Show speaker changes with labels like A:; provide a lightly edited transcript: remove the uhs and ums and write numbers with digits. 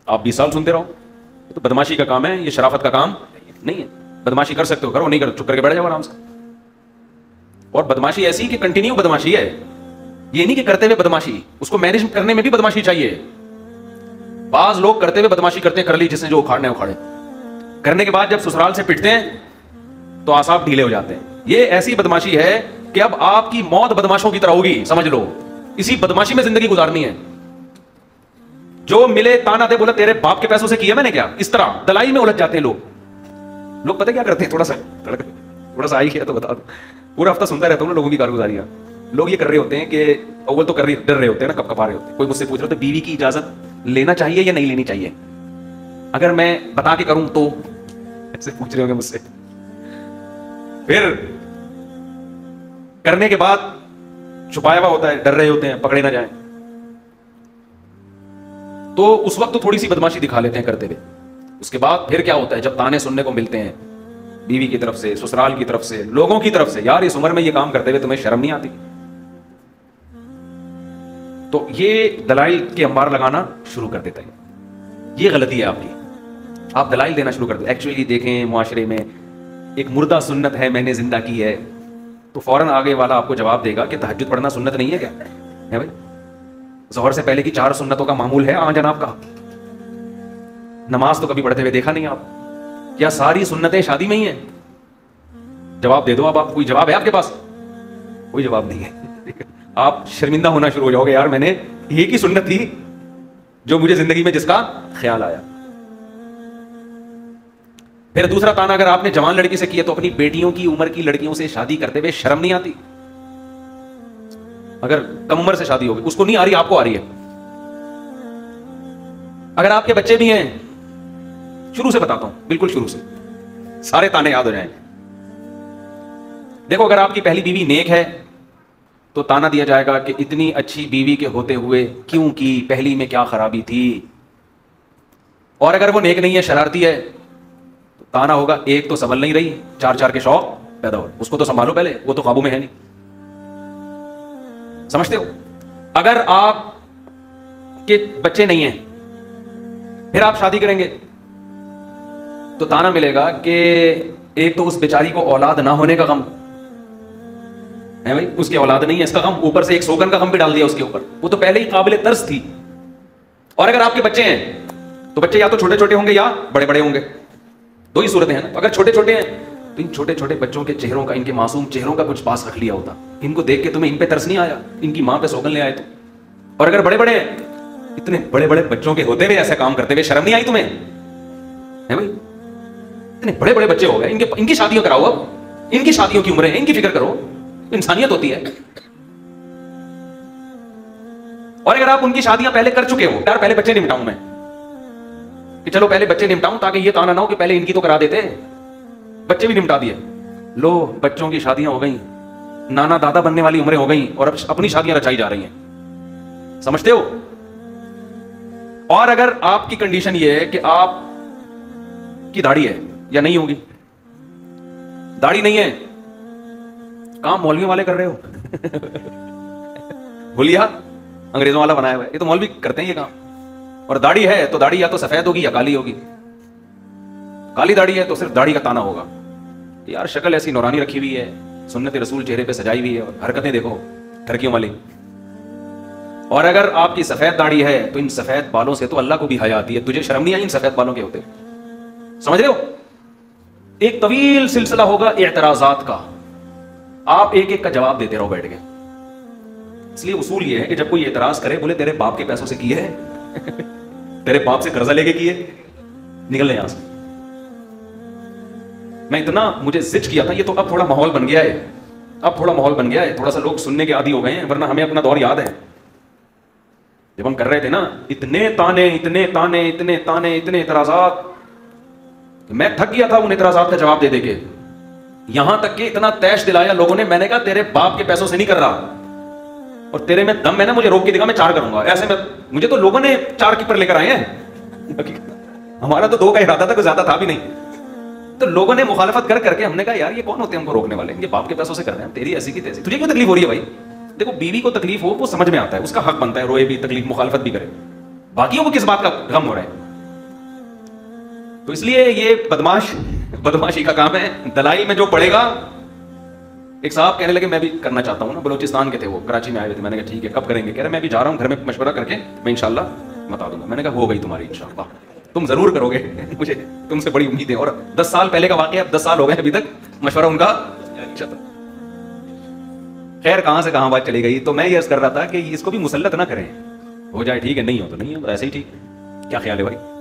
A: आप 20 साल सुनते रहो। तो बदमाशी का काम है, ये शराफत का काम नहीं है। बदमाशी कर सकते हो करो, नहीं करो चुप करके बैठ जाओ आराम से। और बदमाशी ऐसी कि कंटिन्यू बदमाशी है, ये नहीं कि करते हुए बदमाशी, उसको मैनेज करने में भी बदमाशी चाहिए। बाज लोग करते हुए बदमाशी करते हैं, कर ली जिसने जो उखाड़ने उखाड़े, करने के बाद जब ससुराल से पिटते हैं तो आसाब ढीले हो जाते हैं। ये ऐसी बदमाशी है कि अब आपकी मौत बदमाशों की तरह होगी, समझ लो। इसी बदमाशी में जिंदगी गुजारनी है। जो मिले ताना दे, बोला तेरे बाप के पैसों से किया मैंने क्या, इस तरह दलाई में उलझ जाते हैं लोग पता क्या करते हैं, थोड़ा सा आई किया तो बता दो। पूरा हफ्ता सुनता रहता हूँ लोगों की कारगुजारियां। लोग ये कर रहे होते हैं कि अव्वल तो डर रहे होते हैं ना, कपा रहे होते हैं। कोई मुझसे पूछ रहा था बीवी की इजाजत लेना चाहिए या नहीं लेनी चाहिए, अगर मैं बता के करूं तो, ऐसे पूछ रहे होंगे मुझसे। फिर करने के बाद छुपाया हुआ होता है, डर रहे होते हैं पकड़े ना जाए, तो उस वक्त तो थोड़ी सी बदमाशी दिखा लेते हैं करते हुए। उसके बाद फिर क्या होता है, जब ताने सुनने को मिलते हैं बीवी की तरफ से, ससुराल की तरफ से, लोगों की तरफ से, यार इस उम्र में ये काम करते हुए तुम्हें शर्म नहीं आती, तो ये दलाइल के अंबार लगाना शुरू कर देता है। ये गलती है आपकी, आप दलाइल देना शुरू कर दो। एक्चुअली देखें, मुआशरे में एक मुर्दा सुन्नत है मैंने जिंदा की है, तो फौरन आगे वाला आपको जवाब देगा कि तहज्जुद पढ़ना सुन्नत नहीं है क्या है भाई? ज़ोहर से पहले की 4 सुन्नतों का मामूल है आं जनाब का। नमाज तो कभी पढ़ते हुए देखा नहीं आप, क्या सारी सुन्नतें शादी में ही हैं? जवाब दे दो। अब आप, कोई जवाब है आपके पास? कोई जवाब नहीं है। आप शर्मिंदा होना शुरू हो जाओगे, यार मैंने एक ही सुन्नत थी जो मुझे जिंदगी में जिसका ख्याल आया। फिर दूसरा ताना अगर आपने जवान लड़की से किया तो अपनी बेटियों की उम्र की लड़कियों से शादी करते हुए शर्म नहीं आती? अगर कम उम्र से शादी होगी, उसको नहीं आ रही, आपको आ रही है। अगर आपके बच्चे भी हैं, शुरू से बताता हूं, बिल्कुल शुरू से, सारे ताने याद हो जाएं। देखो, अगर आपकी पहली बीवी नेक है तो ताना दिया जाएगा कि इतनी अच्छी बीवी के होते हुए क्यों की, पहली में क्या खराबी थी। और अगर वो नेक नहीं है, शरारती है, तो ताना होगा एक तो संभल नहीं रही, 4 के शौक पैदा हो, उसको तो संभालो पहले, वो तो काबू में है नहीं। समझते हो? अगर आप के बच्चे नहीं हैं, फिर आप शादी करेंगे तो ताना मिलेगा कि एक तो उस बेचारी को औलाद ना होने का गम है भाई, उसकी औलाद नहीं है इसका गम, ऊपर से एक सोगन का गम भी डाल दिया उसके ऊपर, वो तो पहले ही काबिल तर्स थी। और अगर आपके बच्चे हैं तो बच्चे या तो छोटे छोटे होंगे या बड़े बड़े होंगे, दो ही सूरतें हैं ना। अगर छोटे छोटे हैं तो इन छोटे छोटे बच्चों के चेहरों का, इनके मासूम चेहरों का कुछ पास रख लिया होता, इनको देख के तुम्हें इन पे तरस नहीं आया, इनकी मां पे सोगन ले आए तो। और अगर बड़े बड़े हैं, इतने बड़े बड़े बच्चों के होते हुए ऐसे काम करते हुए शर्म नहीं आई तुम्हें, है भाई? इतने बड़े बड़े बच्चे हो गए, इनकी शादियां कराओ, अब इनकी शादियों की उम्र है, इनकी फिक्र करो, इंसानियत होती है। और अगर आप उनकी शादियां पहले कर चुके हो, यार पहले बच्चे निपटाऊं मैं, कि चलो पहले बच्चे निपटाऊं ताकि ये ताना ना हो कि पहले इनकी तो करा देते, बच्चे भी निपटा दिए, लो बच्चों की शादियां हो गई, नाना दादा बनने वाली उम्रें हो गई, और अब अपनी शादियां रचाई जा रही हैं। समझते हो? और अगर आपकी कंडीशन ये है कि आप की दाढ़ी है या नहीं होगी, दाढ़ी नहीं है, काम मौलवियों वाले कर रहे हो। हुलिया अंग्रेजों वाला बनाया हुआ है, ये तो मौलवी करते हैं ये काम। और दाढ़ी है तो दाढ़ी या तो सफेद होगी या काली होगी, काली दाढ़ी है तो सिर्फ दाढ़ी का ताना होगा, यार शक्ल ऐसी नौरानी रखी हुई है, सुन्नत रसूल चेहरे पे सजाई हुई है, और हरकतें देखो ठरकियों वाली। और अगर आपकी सफेद दाढ़ी है तो इन सफेद बालों से तो अल्लाह को भी हया आती है, तुझे शर्म नहीं आई इन सफेद बालों के होते? समझ रहे हो? एक तवील सिलसिला होगा एतराजात का, आप एक एक का जवाब देते रहो बैठ के। इसलिए उसूल ये है कि जब कोई एतराज करे, बोले तेरे बाप के पैसों से किए है, तेरे बाप से कर्जा लेके किए, निकल यहां से। मैं इतना मुझे जिद किया था, ये तो अब थोड़ा माहौल बन गया है, अब थोड़ा माहौल बन गया है, थोड़ा सा लोग सुनने के आदी हो गए हैं, वरना हमें अपना दौर याद है जब हम कर रहे थे ना, इतने ताने इतने ताने इतने ताने इतने एतराजात, मैं थक गया था उन एतराजात का जवाब दे देके। यहां तक कि इतना तैश दिलाया लोगों ने, मैंने कहा तेरे बाप के पैसों से नहीं कर रहा, और तेरे में दम है ना, मुझे रोक के दिखा, मैं 4 करूंगा। ऐसे में मुझे तो लोगों ने 4 कीपर लेकर आए हैं, हमारा तो 2 का इरादा था, कोई ज्यादा था भी नहीं। तो लोगों ने मुखालफत कर करके, हमने कहा यार ये कौन होते हैं हमको रोकने वाले, इनके बाप के पैसों से कर रहे हैं, तेरी ऐसी की तैसी, तुझे क्यों तकलीफ हो रही है भाई? देखो, बीवी को तकलीफ हो वो समझ में आता है, उसका हक बनता है, रोए भी, तकलीफ मुखालफत भी करे, बाकियों को किस बात का गम हो रहा है? तो इसलिए ये बदमाशी का काम है। दलाइल में जो पढ़ेगा, एक साहब कहने लगे मैं भी करना चाहता हूँ ना, बलोचिस्तान के थे वो, कराची में आए थे। मैंने कहा ठीक है, कब करेंगे? कह रहे मैं भी जा रहा हूँ, घर में मशवरा करके मैं इंशाल्लाह बता दूंगा। मैंने कहा हो गई तुम्हारी इंशाल्लाह, तुम जरूर करोगे मुझे तुमसे बड़ी उम्मीद है। और 10 साल पहले का वाकया, अब 10 साल हो गए अभी तक मशवरा उनका। खैर कहां से कहां बात चली गई। तो मैं ये अर्ज कर रहा था कि इसको भी मुसल्लत ना करें, हो जाए ठीक है, नहीं हो तो नहीं हो, ऐसे ही ठीक। क्या ख्याल है भाई?